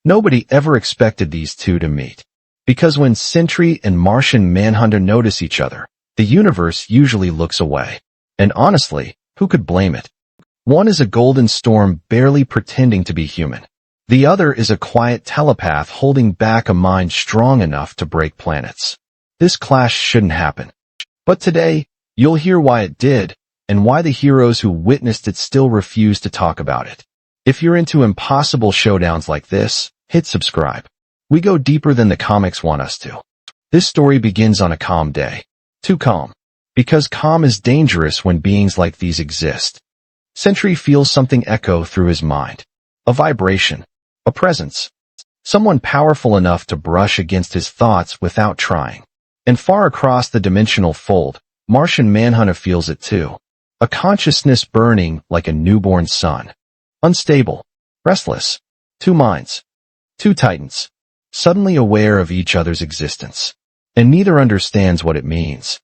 Nobody ever expected these two to meet. Because when Sentry and Martian Manhunter notice each other, the universe usually looks away. And honestly, who could blame it? One is a golden storm barely pretending to be human. The other is a quiet telepath holding back a mind strong enough to break planets. This clash shouldn't happen. But today, you'll hear why it did, and why the heroes who witnessed it still refuse to talk about it. If you're into impossible showdowns like this, hit subscribe. We go deeper than the comics want us to. This story begins on a calm day. Too calm. Because calm is dangerous when beings like these exist. Sentry feels something echo through his mind. A vibration. A presence. Someone powerful enough to brush against his thoughts without trying. And far across the dimensional fold, Martian Manhunter feels it too. A consciousness burning like a newborn sun. Unstable. Restless. Two minds. Two titans. Suddenly aware of each other's existence. And neither understands what it means.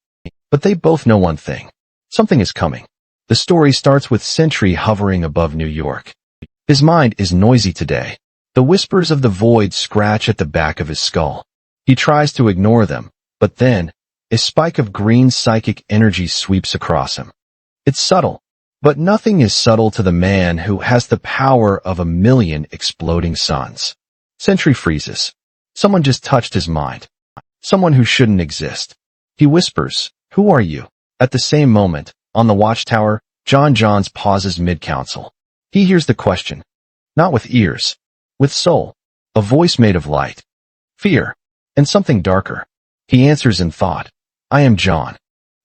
But they both know one thing. Something is coming. The story starts with Sentry hovering above New York. His mind is noisy today. The whispers of the void scratch at the back of his skull. He tries to ignore them, but then, a spike of green psychic energy sweeps across him. It's subtle, but nothing is subtle to the man who has the power of 1,000,000 exploding suns. Sentry freezes. Someone just touched his mind. Someone who shouldn't exist. He whispers, "Who are you?" At the same moment, on the watchtower, John Johns pauses mid-counsel. He hears the question. Not with ears. With soul. A voice made of light. Fear. And something darker. He answers in thought. I am John.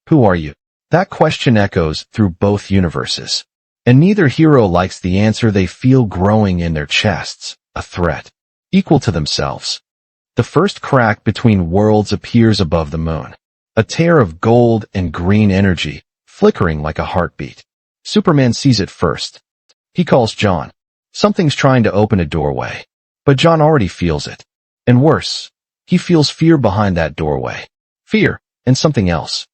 Who are you? That question echoes through both universes. And neither hero likes the answer they feel growing in their chests. A threat. Equal to themselves. The first crack between worlds appears above the moon. A tear of gold and green energy, flickering like a heartbeat. Superman sees it first. He calls John. Something's trying to open a doorway. But John already feels it. And worse, he feels fear behind that doorway. Fear, and something else.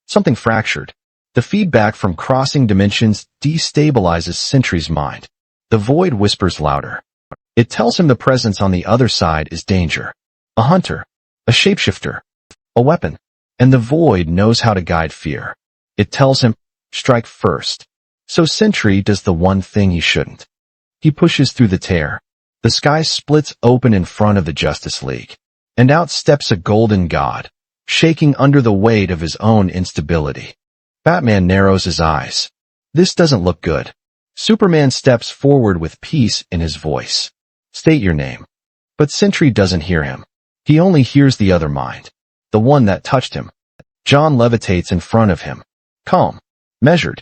Something fractured. The feedback from crossing dimensions destabilizes Sentry's mind. The void whispers louder. It tells him the presence on the other side is danger. A hunter. A shapeshifter. A weapon. And the void knows how to guide fear. It tells him, strike first. So Sentry does the one thing he shouldn't. He pushes through the tear. The sky splits open in front of the Justice League. And out steps a golden god, shaking under the weight of his own instability. Batman narrows his eyes. This doesn't look good. Superman steps forward with peace in his voice. State your name. But Sentry doesn't hear him. He only hears the other mind. The one that touched him. John levitates in front of him. Calm. Measured.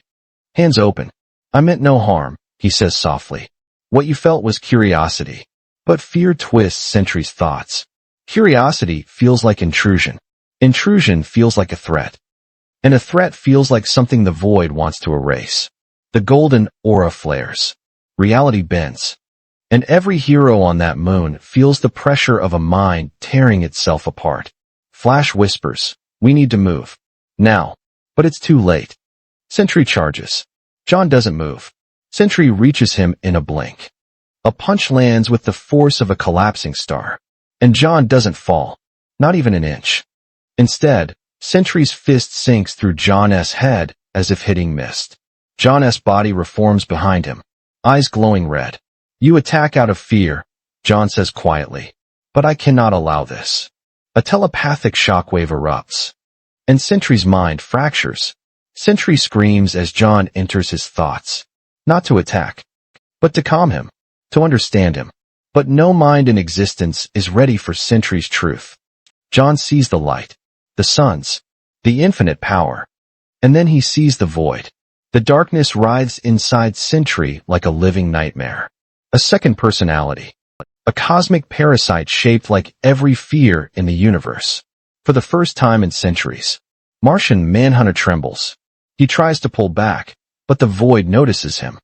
Hands open. I meant no harm, he says softly. What you felt was curiosity. But fear twists Sentry's thoughts. Curiosity feels like intrusion. Intrusion feels like a threat. And a threat feels like something the void wants to erase. The golden aura flares. Reality bends. And every hero on that moon feels the pressure of a mind tearing itself apart. Flash whispers, we need to move. Now. But it's too late. Sentry charges. John doesn't move. Sentry reaches him in a blink. A punch lands with the force of a collapsing star. And John doesn't fall. Not even an inch. Instead, Sentry's fist sinks through John's head as if hitting mist. John's body reforms behind him. Eyes glowing red. You attack out of fear, John says quietly. But I cannot allow this. A telepathic shockwave erupts. And Sentry's mind fractures. Sentry screams as John enters his thoughts. Not to attack, but to calm him, to understand him. But no mind in existence is ready for Sentry's truth. John sees the light, the suns, the infinite power. And then he sees the void. The darkness writhes inside Sentry like a living nightmare. A second personality. A cosmic parasite shaped like every fear in the universe. For the first time in centuries, Martian Manhunter trembles. He tries to pull back, but the void notices him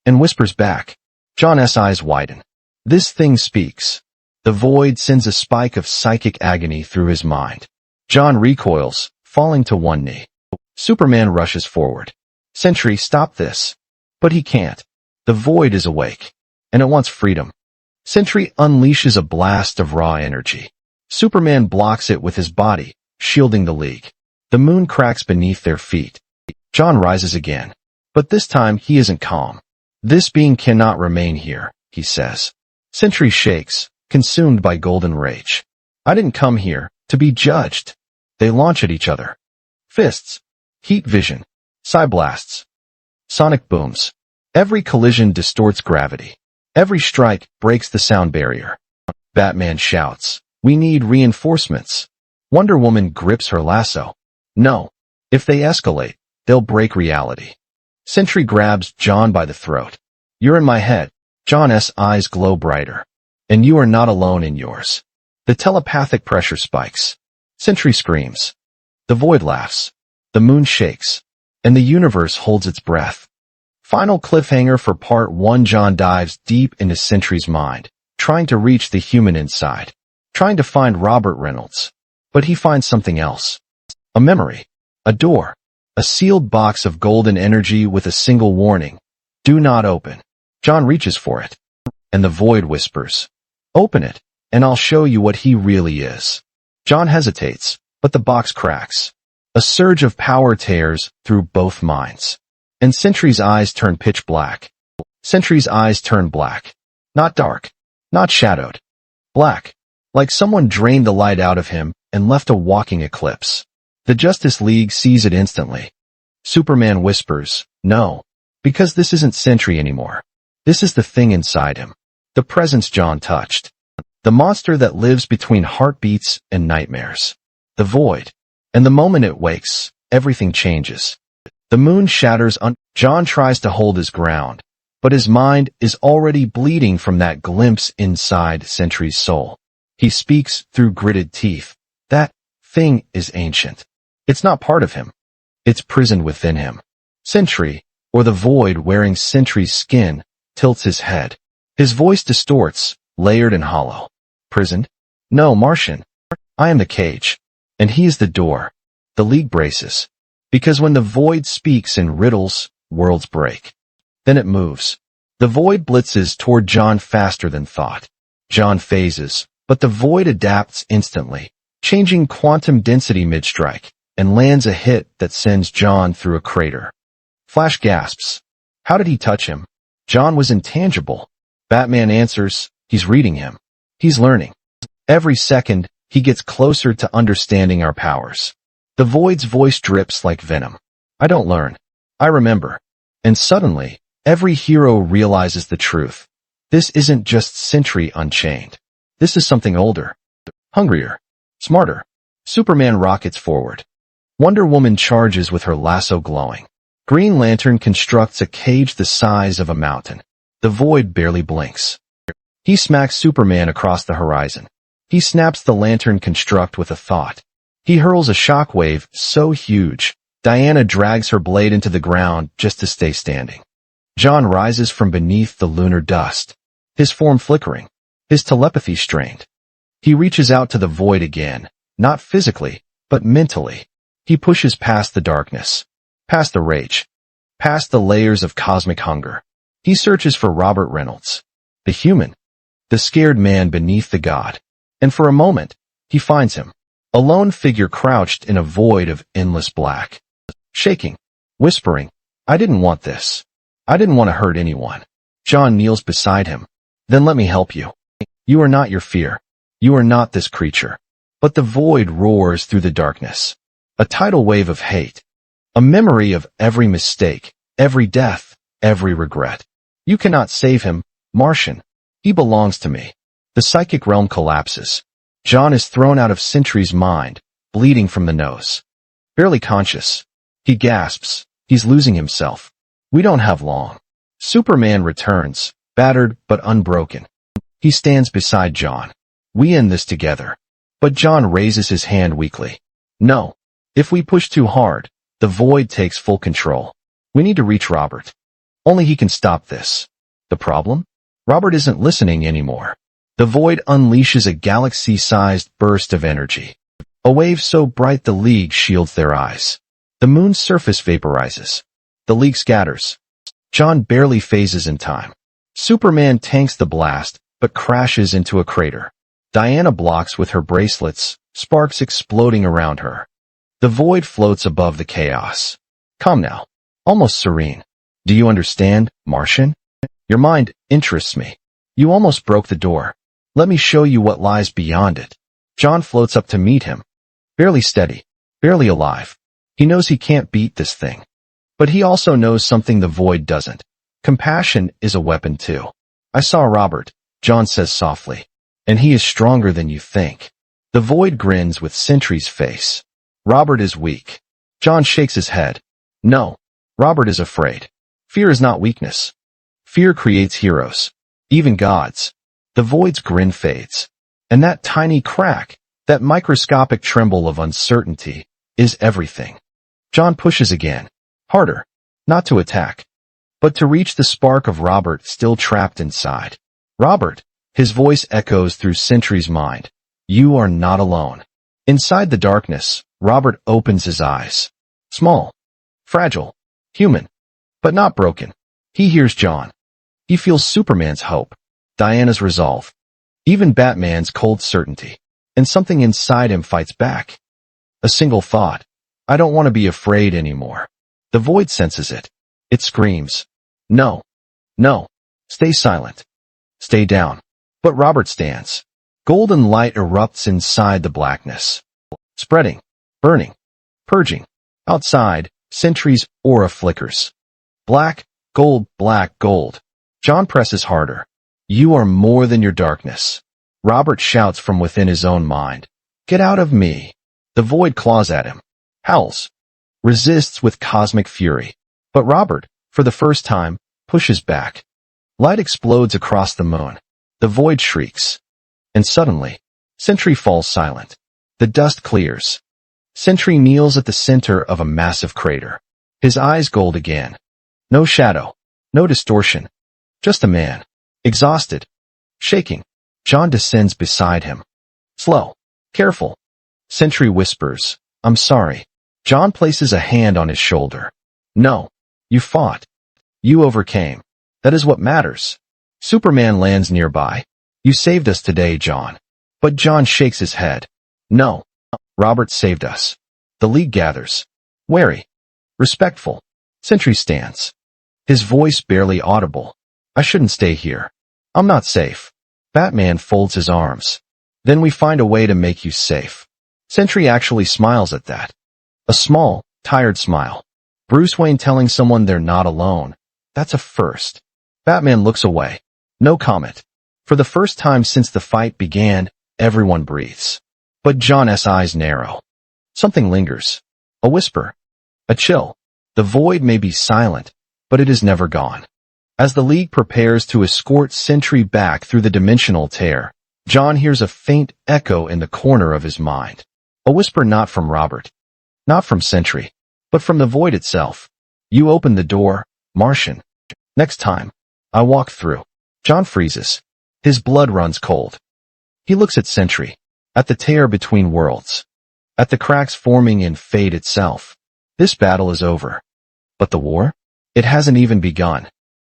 and whispers back. John's eyes widen. This thing speaks. The void sends a spike of psychic agony through his mind. John recoils, falling to one knee. Superman rushes forward. Sentry, stop this. But he can't. The void is awake, and it wants freedom. Sentry unleashes a blast of raw energy. Superman blocks it with his body, shielding the League. The moon cracks beneath their feet. John rises again. But this time he isn't calm. This being cannot remain here, he says. Sentry shakes, consumed by golden rage. I didn't come here to be judged. They launch at each other. Fists. Heat vision. Psi blasts. Sonic booms. Every collision distorts gravity. Every strike breaks the sound barrier. Batman shouts, "We need reinforcements." Wonder Woman grips her lasso. No. If they escalate, they'll break reality. Sentry grabs John by the throat. You're in my head. John's eyes glow brighter. And you are not alone in yours. The telepathic pressure spikes. Sentry screams. The void laughs. The moon shakes. And the universe holds its breath. Final cliffhanger for Part 1. John dives deep into Sentry's mind, trying to reach the human inside, trying to find Robert Reynolds. But he finds something else. A memory. A door. A sealed box of golden energy with a single warning. Do not open. John reaches for it. And the void whispers, open it, and I'll show you what he really is. John hesitates, but the box cracks. A surge of power tears through both minds. And Sentry's eyes turn pitch black. Sentry's eyes turn black. Not dark. Not shadowed. Black. Like someone drained the light out of him and left a walking eclipse. The Justice League sees it instantly. Superman whispers, no. Because this isn't Sentry anymore. This is the thing inside him. The presence John touched. The monster that lives between heartbeats and nightmares. The void. And the moment it wakes, everything changes. The moon shatters John tries to hold his ground, but his mind is already bleeding from that glimpse inside Sentry's soul. He speaks through gritted teeth. That thing is ancient. It's not part of him. It's prisoned within him. Sentry, or the void wearing Sentry's skin, tilts his head. His voice distorts, layered and hollow. Prisoned? No, Martian. I am the cage. And he is the door. The League braces. Because when the void speaks in riddles, worlds break. Then it moves. The void blitzes toward John faster than thought. John phases, but the void adapts instantly, changing quantum density mid-strike, and lands a hit that sends John through a crater. Flash gasps. How did he touch him? John was intangible. Batman answers, he's reading him. He's learning. Every second, he gets closer to understanding our powers. The void's voice drips like venom. I don't learn. I remember. And suddenly, every hero realizes the truth. This isn't just Sentry unchained. This is something older. Hungrier. Smarter. Superman rockets forward. Wonder Woman charges with her lasso glowing. Green Lantern constructs a cage the size of a mountain. The void barely blinks. He smacks Superman across the horizon. He snaps the lantern construct with a thought. He hurls a shockwave so huge, Diana drags her blade into the ground just to stay standing. John rises from beneath the lunar dust, his form flickering, his telepathy strained. He reaches out to the void again, not physically, but mentally. He pushes past the darkness, past the rage, past the layers of cosmic hunger. He searches for Robert Reynolds, the human, the scared man beneath the god. And for a moment, he finds him, a lone figure crouched in a void of endless black. Shaking, whispering, I didn't want this. I didn't want to hurt anyone. John kneels beside him. Then let me help you. You are not your fear. You are not this creature. But the void roars through the darkness. A tidal wave of hate. A memory of every mistake, every death, every regret. You cannot save him, Martian. He belongs to me. The psychic realm collapses. John is thrown out of Sentry's mind, bleeding from the nose. Barely conscious. He gasps. He's losing himself. We don't have long. Superman returns, battered but unbroken. He stands beside John. We end this together. But John raises his hand weakly. No. If we push too hard, the void takes full control. We need to reach Robert. Only he can stop this. The problem? Robert isn't listening anymore. The void unleashes a galaxy-sized burst of energy. A wave so bright the League shields their eyes. The moon's surface vaporizes. The League scatters. John barely phases in time. Superman tanks the blast, but crashes into a crater. Diana blocks with her bracelets, sparks exploding around her. The void floats above the chaos. Calm now. Almost serene. Do you understand, Martian? Your mind interests me. You almost broke the door. Let me show you what lies beyond it. John floats up to meet him. Barely steady. Barely alive. He knows he can't beat this thing. But he also knows something the void doesn't. Compassion is a weapon too. I saw Robert, John says softly. And he is stronger than you think. The void grins with Sentry's face. Robert is weak. John shakes his head. No. Robert is afraid. Fear is not weakness. Fear creates heroes. Even gods. The void's grin fades. And that tiny crack, that microscopic tremble of uncertainty, is everything. John pushes again. Harder. Not to attack, but to reach the spark of Robert still trapped inside. Robert. His voice echoes through Sentry's mind. You are not alone. Inside the darkness, Robert opens his eyes. Small. Fragile. Human. But not broken. He hears John. He feels Superman's hope. Diana's resolve. Even Batman's cold certainty. And something inside him fights back. A single thought. I don't want to be afraid anymore. The void senses it. It screams. No. No. Stay silent. Stay down. But Robert stands. Golden light erupts inside the blackness. Spreading. Burning. Purging. Outside, Sentry's aura flickers. Black, gold, black, gold. John presses harder. You are more than your darkness. Robert shouts from within his own mind. Get out of me. The void claws at him. Howls. Resists with cosmic fury. But Robert, for the first time, pushes back. Light explodes across the moon. The void shrieks. And suddenly, Sentry falls silent. The dust clears. Sentry kneels at the center of a massive crater. His eyes gold again. No shadow. No distortion. Just a man. Exhausted. Shaking. John descends beside him. Slow. Careful. Sentry whispers, I'm sorry. John places a hand on his shoulder. No. You fought. You overcame. That is what matters. Superman lands nearby. You saved us today, John. But John shakes his head. No. Robert saved us. The League gathers. Wary. Respectful. Sentry stands. His voice barely audible. I shouldn't stay here. I'm not safe. Batman folds his arms. Then we find a way to make you safe. Sentry actually smiles at that. A small, tired smile. Bruce Wayne telling someone they're not alone. That's a first. Batman looks away. No comment. For the first time since the fight began, everyone breathes. But John's eyes narrow. Something lingers. A whisper. A chill. The void may be silent, but it is never gone. As the League prepares to escort Sentry back through the dimensional tear, John hears a faint echo in the corner of his mind. A whisper not from Robert. Not from Sentry. But from the void itself. You open the door, Martian. Next time. I walk through. John freezes. His blood runs cold. He looks at Sentry. At the tear between worlds. At the cracks forming in fate itself. This battle is over. But the war? It hasn't even begun.